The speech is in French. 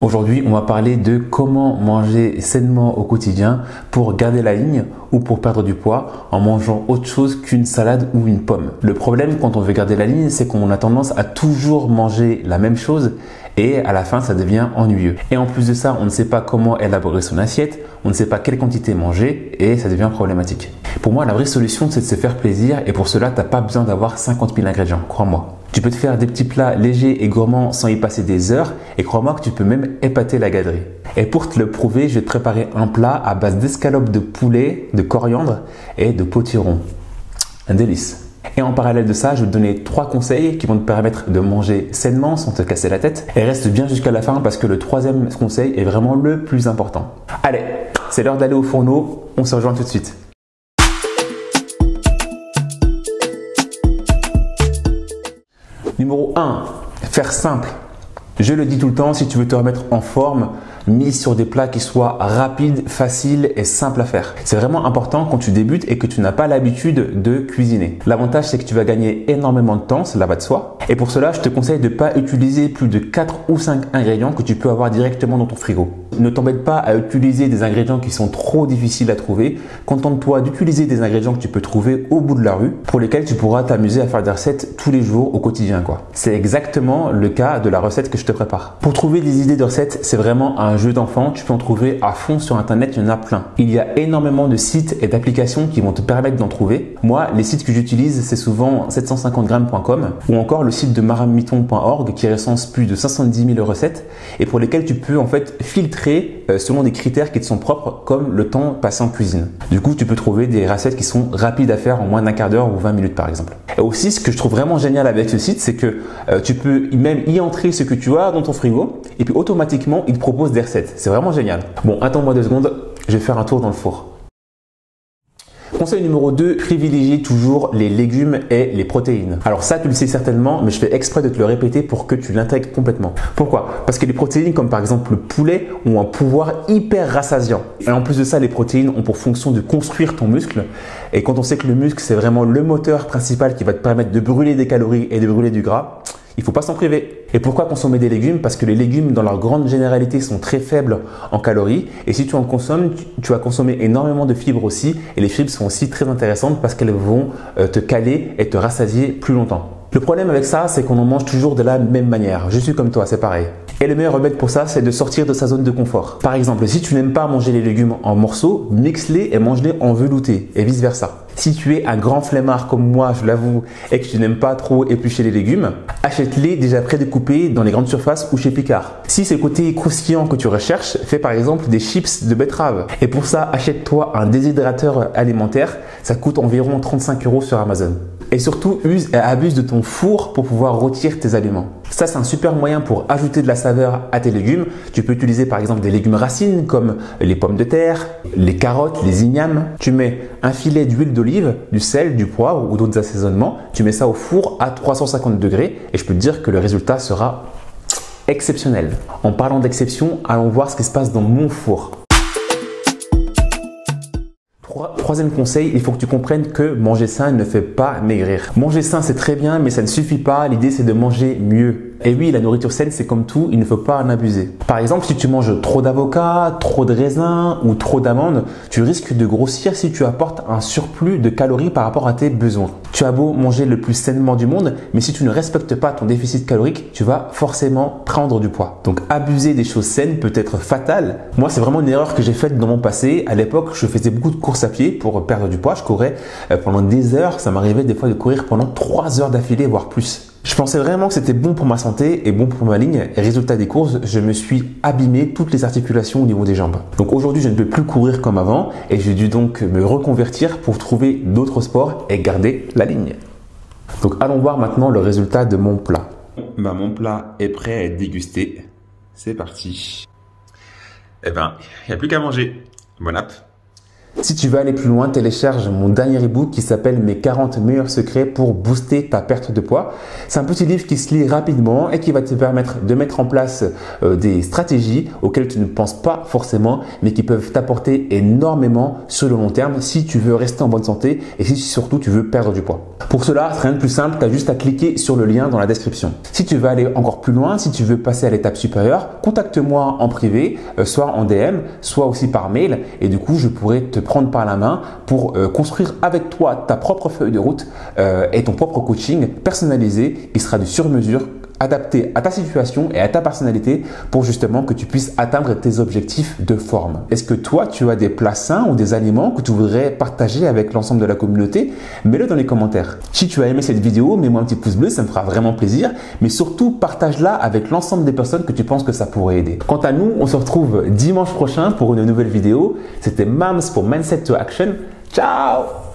Aujourd'hui, on va parler de comment manger sainement au quotidien pour garder la ligne ou pour perdre du poids en mangeant autre chose qu'une salade ou une pomme. Le problème quand on veut garder la ligne, c'est qu'on a tendance à toujours manger la même chose et à la fin, ça devient ennuyeux. Et en plus de ça, on ne sait pas comment élaborer son assiette, on ne sait pas quelle quantité manger et ça devient problématique. Pour moi, la vraie solution, c'est de se faire plaisir et pour cela, tu n'as pas besoin d'avoir 50 000 ingrédients, crois-moi. Tu peux te faire des petits plats légers et gourmands sans y passer des heures et crois-moi que tu peux même épater la gaderie. Et pour te le prouver, je vais te préparer un plat à base d'escalope de poulet, de coriandre et de potiron. Un délice. Et en parallèle de ça, je vais te donner 3 conseils qui vont te permettre de manger sainement sans te casser la tête. Et reste bien jusqu'à la fin parce que le 3e conseil est vraiment le plus important. Allez, c'est l'heure d'aller au fourneau, on se rejoint tout de suite. Numéro 1, faire simple. Je le dis tout le temps, si tu veux te remettre en forme, mise sur des plats qui soient rapides, faciles et simples à faire. C'est vraiment important quand tu débutes et que tu n'as pas l'habitude de cuisiner. L'avantage, c'est que tu vas gagner énormément de temps, cela va de soi. Et pour cela, je te conseille de ne pas utiliser plus de 4 ou 5 ingrédients que tu peux avoir directement dans ton frigo. Ne t'embête pas à utiliser des ingrédients qui sont trop difficiles à trouver. Contente-toi d'utiliser des ingrédients que tu peux trouver au bout de la rue pour lesquels tu pourras t'amuser à faire des recettes tous les jours au quotidien, C'est exactement le cas de la recette que je te prépare. Pour trouver des idées de recettes, c'est vraiment un jeu d'enfant. Tu peux en trouver à fond sur internet, il y en a plein. Il y a énormément de sites et d'applications qui vont te permettre d'en trouver. Moi, les sites que j'utilise, c'est souvent 750grammes.com ou encore le site de maramiton.org qui recense plus de 510 000 recettes et pour lesquelles tu peux en fait filtrer selon des critères qui te sont propres comme le temps passé en cuisine. Du coup, tu peux trouver des recettes qui sont rapides à faire en moins d'un quart d'heure ou 20 minutes par exemple. Et aussi, ce que je trouve vraiment génial avec ce site, c'est que tu peux même y entrer ce que tu as dans ton frigo et puis automatiquement, il te propose des recettes. C'est vraiment génial. Bon, attends-moi 2 secondes, je vais faire un tour dans le four. Conseil numéro 2, privilégie toujours les légumes et les protéines. Alors ça, tu le sais certainement, mais je fais exprès de te le répéter pour que tu l'intègres complètement. Pourquoi? Parce que les protéines, comme par exemple le poulet, ont un pouvoir hyper rassasiant. Et en plus de ça, les protéines ont pour fonction de construire ton muscle. Et quand on sait que le muscle, c'est vraiment le moteur principal qui va te permettre de brûler des calories et de brûler du gras, il ne faut pas s'en priver. Et pourquoi consommer des légumes? Parce que les légumes, dans leur grande généralité, sont très faibles en calories. Et si tu en consommes, tu vas consommer énormément de fibres aussi. Et les fibres sont aussi très intéressantes parce qu'elles vont te caler et te rassasier plus longtemps. Le problème avec ça, c'est qu'on en mange toujours de la même manière. Je suis comme toi, c'est pareil. Et le meilleur remède pour ça, c'est de sortir de sa zone de confort. Par exemple, si tu n'aimes pas manger les légumes en morceaux, mixe-les et mange-les en velouté et vice versa. Si tu es un grand flemmard comme moi, je l'avoue, et que tu n'aimes pas trop éplucher les légumes, achète-les déjà prédécoupés dans les grandes surfaces ou chez Picard. Si c'est le côté croustillant que tu recherches, fais par exemple des chips de betterave. Et pour ça, achète-toi un déshydrateur alimentaire. Ça coûte environ 35 € sur Amazon. Et surtout, use et abuse de ton four pour pouvoir rôtir tes aliments. Ça, c'est un super moyen pour ajouter de la saveur à tes légumes. Tu peux utiliser par exemple des légumes racines comme les pommes de terre, les carottes, les ignames. Tu mets un filet d'huile d'olive, du sel, du poivre ou d'autres assaisonnements. Tu mets ça au four à 350 degrés et je peux te dire que le résultat sera exceptionnel. En parlant d'exception, allons voir ce qui se passe dans mon four. 3e conseil, il faut que tu comprennes que manger sain ne fait pas maigrir. Manger sain, c'est très bien, mais ça ne suffit pas. L'idée, c'est de manger mieux. Et oui, la nourriture saine, c'est comme tout, il ne faut pas en abuser. Par exemple, si tu manges trop d'avocats, trop de raisins ou trop d'amandes, tu risques de grossir si tu apportes un surplus de calories par rapport à tes besoins. Tu as beau manger le plus sainement du monde, mais si tu ne respectes pas ton déficit calorique, tu vas forcément prendre du poids. Donc, abuser des choses saines peut être fatal. Moi, c'est vraiment une erreur que j'ai faite dans mon passé. À l'époque, je faisais beaucoup de courses à pied pour perdre du poids. Je courais pendant des heures. Ça m'arrivait des fois de courir pendant 3 heures d'affilée, voire plus. Je pensais vraiment que c'était bon pour ma santé et bon pour ma ligne. Et résultat des courses, je me suis abîmé toutes les articulations au niveau des jambes. Donc aujourd'hui, je ne peux plus courir comme avant et j'ai dû donc me reconvertir pour trouver d'autres sports et garder la ligne. Donc allons voir maintenant le résultat de mon plat. Mon plat est prêt à être dégusté. C'est parti. Eh ben, il n'y a plus qu'à manger. Bon app. Si tu veux aller plus loin, télécharge mon dernier ebook qui s'appelle Mes 40 meilleurs secrets pour booster ta perte de poids. C'est un petit livre qui se lit rapidement et qui va te permettre de mettre en place des stratégies auxquelles tu ne penses pas forcément, mais qui peuvent t'apporter énormément sur le long terme si tu veux rester en bonne santé et si surtout tu veux perdre du poids. Pour cela, rien de plus simple, tu as juste à cliquer sur le lien dans la description. Si tu veux aller encore plus loin, si tu veux passer à l'étape supérieure, contacte-moi en privé, soit en DM, soit aussi par mail et du coup, je pourrais te prendre par la main pour construire avec toi ta propre feuille de route et ton propre coaching personnalisé qui sera du sur-mesure, adapté à ta situation et à ta personnalité pour justement que tu puisses atteindre tes objectifs de forme. Est-ce que toi, tu as des plats sains ou des aliments que tu voudrais partager avec l'ensemble de la communauté? Mets-le dans les commentaires. Si tu as aimé cette vidéo, mets-moi un petit pouce bleu, ça me fera vraiment plaisir. Mais surtout, partage-la avec l'ensemble des personnes que tu penses que ça pourrait aider. Quant à nous, on se retrouve dimanche prochain pour une nouvelle vidéo. C'était Mams pour Mindset to Action. Ciao!